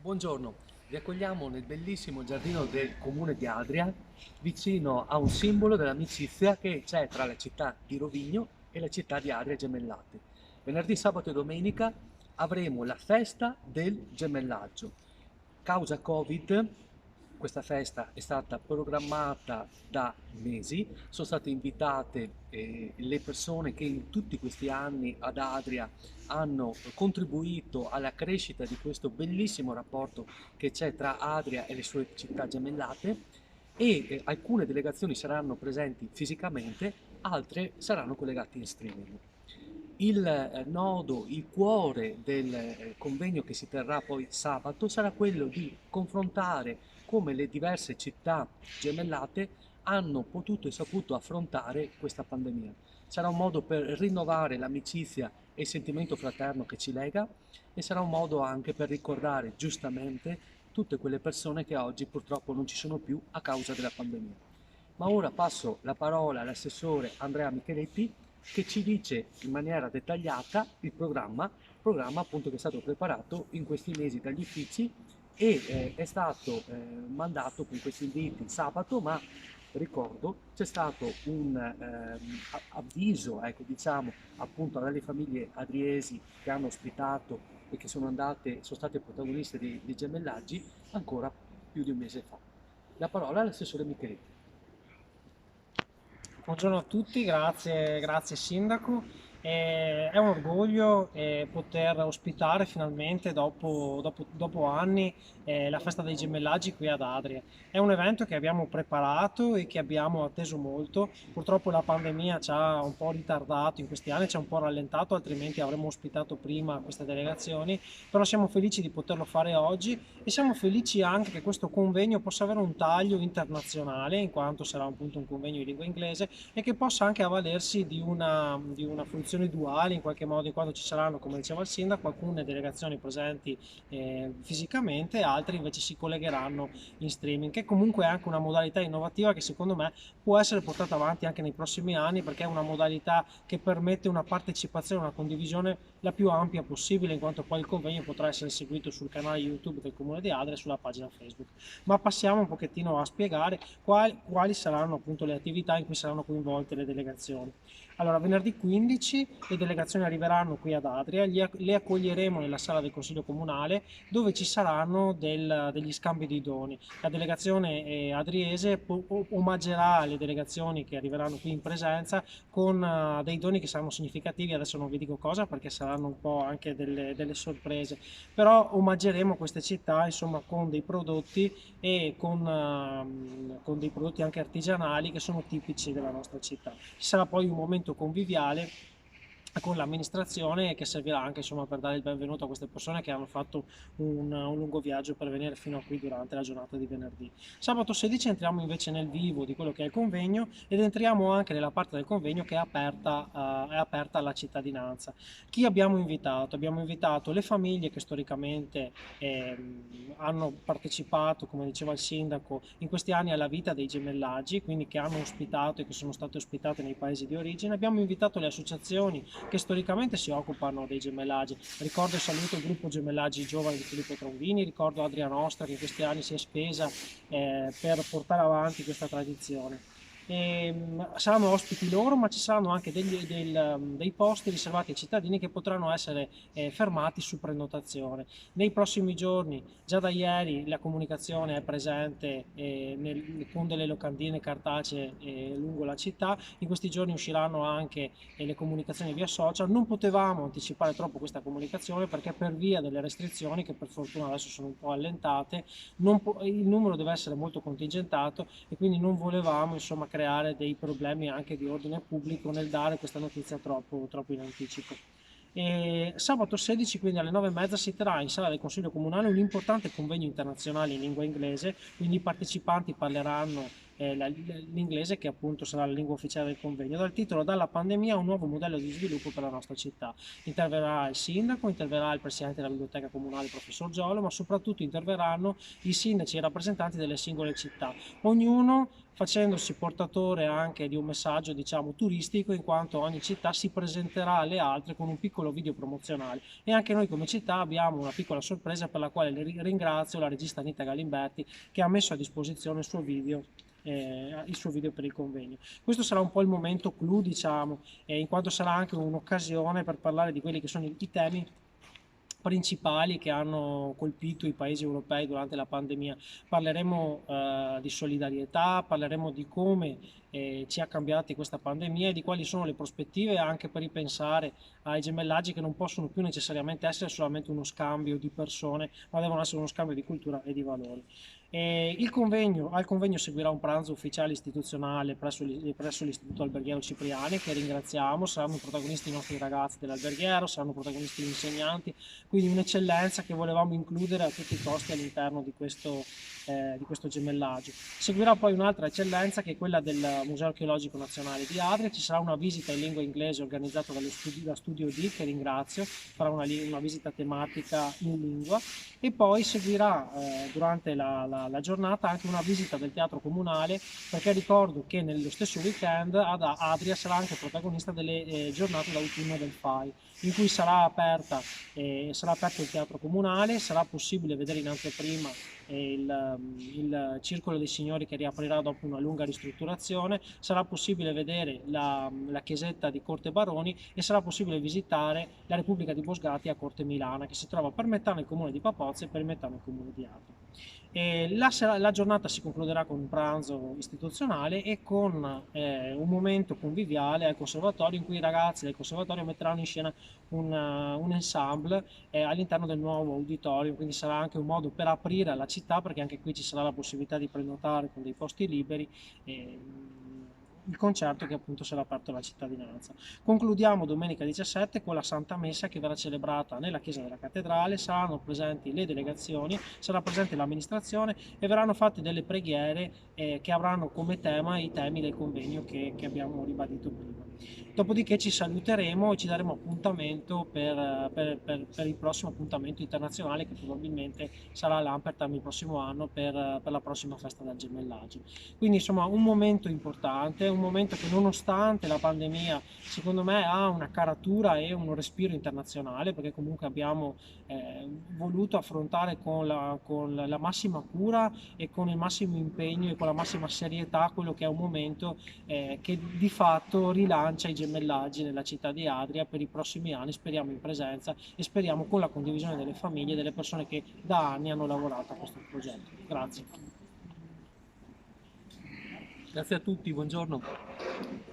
Buongiorno, vi accogliamo nel bellissimo giardino del comune di Adria, vicino a un simbolo dell'amicizia che c'è tra la città di Rovigno e la città di Adria Gemellate. Venerdì, sabato e domenica avremo la festa del gemellaggio. Causa Covid, questa festa è stata programmata da mesi, sono state invitate le persone che in tutti questi anni ad Adria hanno contribuito alla crescita di questo bellissimo rapporto che c'è tra Adria e le sue città gemellate e alcune delegazioni saranno presenti fisicamente, altre saranno collegate in streaming. Il nodo, il cuore del convegno che si terrà poi sabato sarà quello di confrontare come le diverse città gemellate hanno potuto e saputo affrontare questa pandemia. Sarà un modo per rinnovare l'amicizia e il sentimento fraterno che ci lega e sarà un modo anche per ricordare giustamente tutte quelle persone che oggi purtroppo non ci sono più a causa della pandemia. Ma ora passo la parola all'assessore Andrea Micheletti che ci dice in maniera dettagliata il programma appunto che è stato preparato in questi mesi dagli uffici e è stato mandato con questi inviti sabato, ma ricordo c'è stato un avviso, ecco, diciamo, appunto alle famiglie adriesi che hanno ospitato e che sono state protagoniste di gemellaggi ancora più di un mese fa. La parola all'assessore Micheletti. Buongiorno a tutti, grazie Sindaco. È un orgoglio poter ospitare finalmente dopo anni la festa dei gemellaggi qui ad Adria. È un evento che abbiamo preparato e che abbiamo atteso molto. Purtroppo la pandemia ci ha un po' ritardato in questi anni, ci ha un po' rallentato, altrimenti avremmo ospitato prima queste delegazioni, però siamo felici di poterlo fare oggi e siamo felici anche che questo convegno possa avere un taglio internazionale, in quanto sarà appunto un convegno in lingua inglese e che possa anche avvalersi di una funzione duale in qualche modo, in quanto ci saranno, come diceva il sindaco, alcune delegazioni presenti fisicamente, altre invece si collegheranno in streaming, che comunque è anche una modalità innovativa che secondo me può essere portata avanti anche nei prossimi anni, perché è una modalità che permette una partecipazione, una condivisione la più ampia possibile, in quanto poi il convegno potrà essere seguito sul canale YouTube del Comune di Adria e sulla pagina Facebook. Ma passiamo un pochettino a spiegare quali saranno appunto le attività in cui saranno coinvolte le delegazioni. Allora, venerdì 15 le delegazioni arriveranno qui ad Adria, le accoglieremo nella sala del Consiglio Comunale dove ci saranno degli scambi di doni. La delegazione adriese omaggerà le delegazioni che arriveranno qui in presenza con dei doni che saranno significativi, adesso non vi dico cosa perché saranno un po' anche delle sorprese, però omaggeremo queste città insomma con dei prodotti e con dei prodotti anche artigianali che sono tipici della nostra città. Ci sarà poi un momento conviviale con l'amministrazione che servirà anche insomma, per dare il benvenuto a queste persone che hanno fatto un lungo viaggio per venire fino a qui durante la giornata di venerdì. Sabato 16 entriamo invece nel vivo di quello che è il convegno ed entriamo anche nella parte del convegno che è aperta alla cittadinanza. Chi abbiamo invitato? Abbiamo invitato le famiglie che storicamente hanno partecipato, come diceva il sindaco, in questi anni alla vita dei gemellaggi, quindi che hanno ospitato e che sono state ospitate nei paesi di origine. Abbiamo invitato le associazioni che storicamente si occupano dei gemellaggi. Ricordo e saluto il gruppo Gemellaggi Giovani di Filippo Trombini, ricordo Adria Nostra che in questi anni si è spesa per portare avanti questa tradizione. Saranno ospiti loro, ma ci saranno anche dei posti riservati ai cittadini che potranno essere fermati su prenotazione. Nei prossimi giorni, già da ieri, la comunicazione è presente con delle locandine cartacee lungo la città. In questi giorni usciranno anche le comunicazioni via social. Non potevamo anticipare troppo questa comunicazione perché per via delle restrizioni, che per fortuna adesso sono un po' allentate, il numero deve essere molto contingentato e quindi non volevamo insomma creare dei problemi anche di ordine pubblico nel dare questa notizia troppo in anticipo. E sabato 16, quindi alle 9:30, si terrà in sala del Consiglio Comunale un importante convegno internazionale in lingua inglese, quindi i partecipanti parleranno l'inglese che appunto sarà la lingua ufficiale del convegno, dal titolo "Dalla pandemia a un nuovo modello di sviluppo per la nostra città". Interverrà il sindaco, interverrà il presidente della biblioteca comunale, professor Giolo, ma soprattutto interverranno i sindaci e i rappresentanti delle singole città, ognuno facendosi portatore anche di un messaggio, diciamo, turistico, in quanto ogni città si presenterà alle altre con un piccolo video promozionale. E anche noi come città abbiamo una piccola sorpresa per la quale ringrazio la regista Anita Galimberti che ha messo a disposizione il suo video per il convegno. Questo sarà un po' il momento clou, diciamo, in quanto sarà anche un'occasione per parlare di quelli che sono i temi principali che hanno colpito i paesi europei durante la pandemia. Parleremo di solidarietà, parleremo di come ci ha cambiati questa pandemia e di quali sono le prospettive anche per ripensare ai gemellaggi che non possono più necessariamente essere solamente uno scambio di persone, ma devono essere uno scambio di cultura e di valori. Al convegno seguirà un pranzo ufficiale istituzionale presso l'Istituto Alberghiero Cipriani, che ringraziamo. Saranno protagonisti i nostri ragazzi dell'alberghiero, saranno protagonisti gli insegnanti, quindi un'eccellenza che volevamo includere a tutti i costi all'interno di questo gemellaggio. Seguirà poi un'altra eccellenza che è quella del Museo Archeologico Nazionale di Adria. Ci sarà una visita in lingua inglese organizzata da Studio D, che ringrazio, farà una visita tematica in lingua, e poi seguirà durante la giornata anche una visita del teatro comunale, perché ricordo che nello stesso weekend Adria sarà anche protagonista delle giornate d'autunno del FAI, in cui sarà aperto il teatro comunale, sarà possibile vedere in anteprima il Circolo dei Signori che riaprirà dopo una lunga ristrutturazione, sarà possibile vedere la chiesetta di Corte Baroni e sarà possibile visitare la Repubblica di Bosgati a Corte Milana, che si trova per metà nel comune di Papozzi e per metà nel comune di Adria. La giornata si concluderà con un pranzo istituzionale e con un momento conviviale al conservatorio, in cui i ragazzi del conservatorio metteranno in scena un ensemble all'interno del nuovo auditorio, quindi sarà anche un modo per aprire alla città, perché anche qui ci sarà la possibilità di prenotare con dei posti liberi il concerto che appunto sarà aperto alla cittadinanza. Concludiamo domenica 17 con la Santa Messa, che verrà celebrata nella chiesa della cattedrale. Saranno presenti le delegazioni, sarà presente l'amministrazione e verranno fatte delle preghiere che avranno come tema i temi del convegno che abbiamo ribadito prima. Dopodiché ci saluteremo e ci daremo appuntamento per il prossimo appuntamento internazionale, che probabilmente sarà all'Ampertam il prossimo anno per la prossima festa del gemellaggio. Quindi insomma un momento importante, un momento che nonostante la pandemia secondo me ha una caratura e un respiro internazionale, perché comunque abbiamo voluto affrontare con la massima cura e con il massimo impegno e con la massima serietà quello che è un momento che di fatto rilancia i gemellaggi nella città di Adria per i prossimi anni, speriamo in presenza e speriamo con la condivisione delle famiglie e delle persone che da anni hanno lavorato a questo progetto. Grazie. Grazie a tutti, buongiorno.